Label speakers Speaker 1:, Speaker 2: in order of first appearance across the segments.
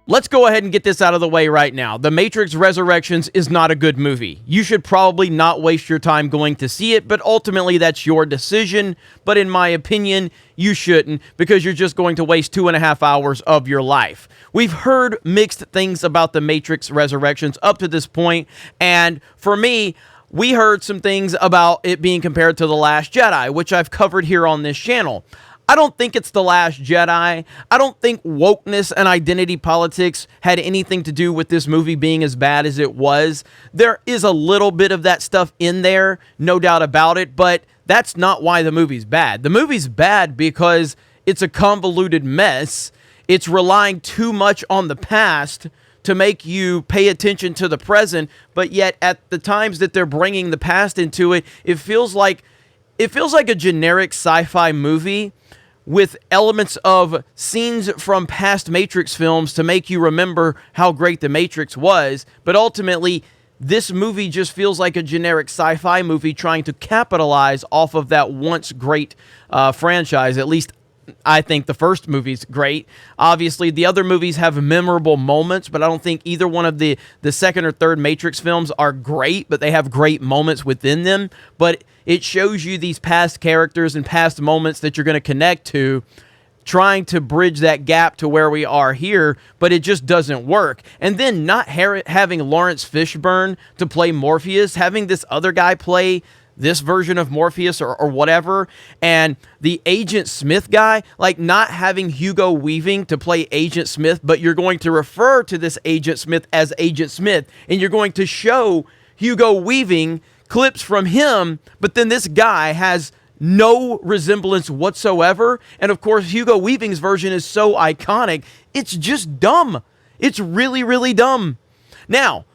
Speaker 1: let's go ahead and get this out of the way right now. The Matrix Resurrections is not a good movie. You should probably not waste your time going to see it, but ultimately that's your decision. But in my opinion, you shouldn't, because you're just going to waste 2.5 hours of your life. We've heard mixed things about The Matrix Resurrections up to this point, and for me, we heard some things about it being compared to The Last Jedi, which I've covered here on this channel. I don't think it's The Last Jedi. I don't think wokeness and identity politics had anything to do with this movie being as bad as it was. There is a little bit of that stuff in there, no doubt about it, but that's not why the movie's bad. The movie's bad because it's a convoluted mess. It's relying too much on the past to make you pay attention to the present, but yet at the times that they're bringing the past into it, it feels like a generic sci-fi movie with elements of scenes from past Matrix films to make you remember how great The Matrix was. But ultimately, this movie just feels like a generic sci-fi movie trying to capitalize off of that once great franchise. At least I think the first movie's great. Obviously, the other movies have memorable moments, but I don't think either one of the second or third Matrix films are great, but they have great moments within them. But it shows you these past characters and past moments that you're going to connect to, trying to bridge that gap to where we are here, but it just doesn't work. And then not having Lawrence Fishburne to play Morpheus, having this other guy play this version of Morpheus or whatever, and the Agent Smith guy, like not having Hugo Weaving to play Agent Smith, but you're going to refer to this Agent Smith as Agent Smith, and you're going to show Hugo Weaving clips from him, but then this guy has no resemblance whatsoever, and of course Hugo Weaving's version is so iconic, it's just dumb. It's really, really dumb. Now,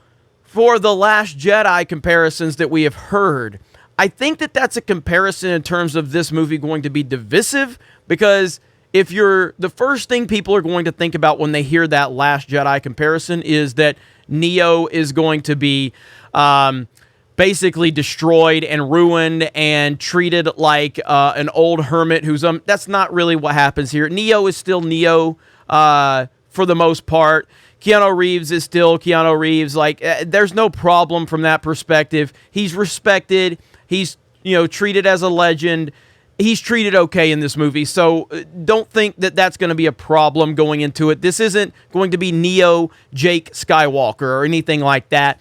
Speaker 1: for the Last Jedi comparisons that we have heard, I think that that's a comparison in terms of this movie going to be divisive, because if you're the first thing people are going to think about when they hear that Last Jedi comparison is that Neo is going to be basically destroyed and ruined and treated like an old hermit who's that's not really what happens here. Neo is still Neo for the most part. Keanu Reeves is still Keanu Reeves. Like, there's no problem from that perspective. He's respected. He's, treated as a legend. He's treated okay in this movie. So don't think that that's going to be a problem going into it. This isn't going to be Neo Jake Skywalker or anything like that.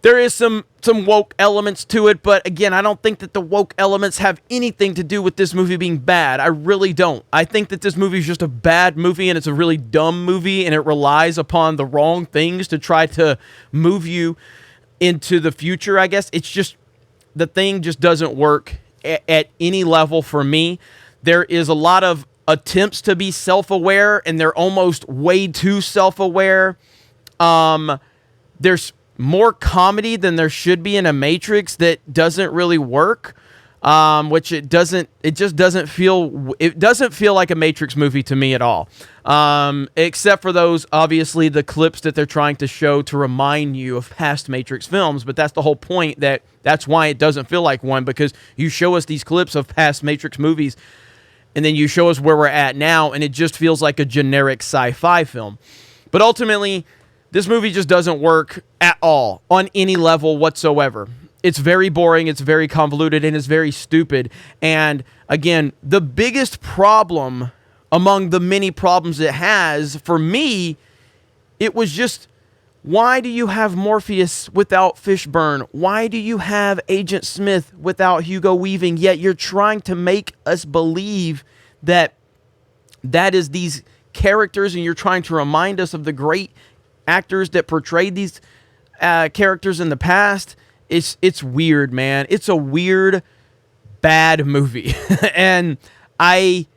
Speaker 1: There is some woke elements to it, but again, I don't think that the woke elements have anything to do with this movie being bad. I really don't. I think that this movie is just a bad movie, and it's a really dumb movie, and it relies upon the wrong things to try to move you into the future, I guess. It's just, the thing just doesn't work at any level for me. There is a lot of attempts to be self-aware, and they're almost way too self-aware. There's more comedy than there should be in a Matrix that doesn't really work, which it just doesn't feel like a Matrix movie to me at all, except for those, obviously, the clips that they're trying to show to remind you of past Matrix films. But that's the whole point, that's why it doesn't feel like one, because you show us these clips of past Matrix movies and then you show us where we're at now, and it just feels like a generic sci-fi film. But ultimately, this movie just doesn't work at all on any level whatsoever. It's very boring, it's very convoluted, and it's very stupid. And again, the biggest problem among the many problems it has, for me, it was just, why do you have Morpheus without Fishburne? Why do you have Agent Smith without Hugo Weaving? Yet you're trying to make us believe that that is these characters, and you're trying to remind us of the great actors that portrayed these characters in the past. It's weird, man. It's a weird, bad movie. And I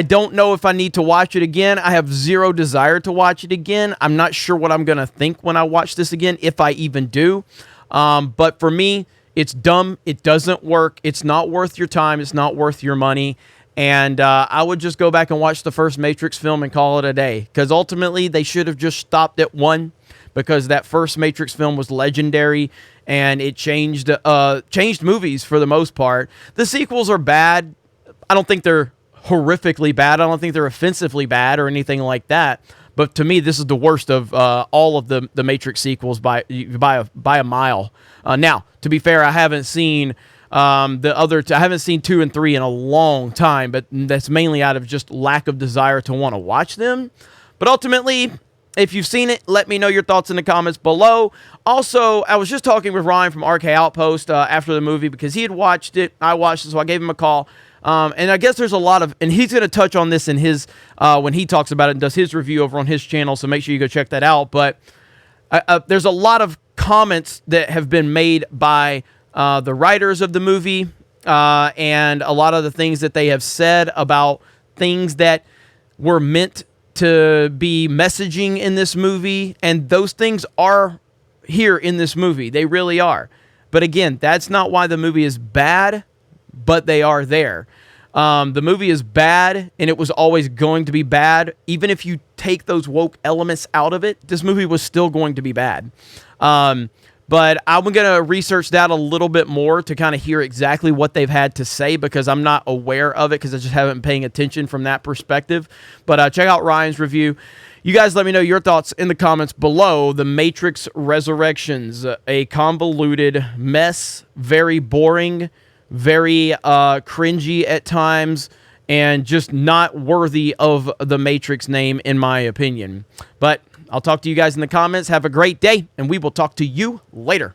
Speaker 1: don't know if I need to watch it again. I have zero desire to watch it again. I'm not sure what I'm going to think when I watch this again, if I even do. But for me, it's dumb. It doesn't work. It's not worth your time. It's not worth your money. And I would just go back and watch the first Matrix film and call it a day. Because ultimately, they should have just stopped at one. Because that first Matrix film was legendary. And it changed movies for the most part. The sequels are bad. I don't think they're horrifically bad. I don't think they're offensively bad or anything like that. But to me, this is the worst of all of the Matrix sequels by a mile. Now, to be fair, I haven't seen I haven't seen 2 and 3 in a long time, but that's mainly out of just lack of desire to want to watch them. But ultimately, if you've seen it, let me know your thoughts in the comments below. Also, I was just talking with Ryan from RK Outpost after the movie because he had watched it. I watched it, so I gave him a call. And I guess there's a lot of, and he's going to touch on this in his, when he talks about it and does his review over on his channel, so make sure you go check that out. But there's a lot of comments that have been made by the writers of the movie, and a lot of the things that they have said about things that were meant to be messaging in this movie, and those things are here in this movie. They really are. But again, that's not why the movie is bad, but they are there. The movie is bad, and it was always going to be bad. Even if you take those woke elements out of it, this movie was still going to be bad. But I'm going to research that a little bit more to kind of hear exactly what they've had to say, because I'm not aware of it because I just haven't been paying attention from that perspective. But check out Ryan's review. You guys let me know your thoughts in the comments below. The Matrix Resurrections, a convoluted mess, very boring, very cringy at times, and just not worthy of the Matrix name, in my opinion. But I'll talk to you guys in the comments. Have a great day, and we will talk to you later.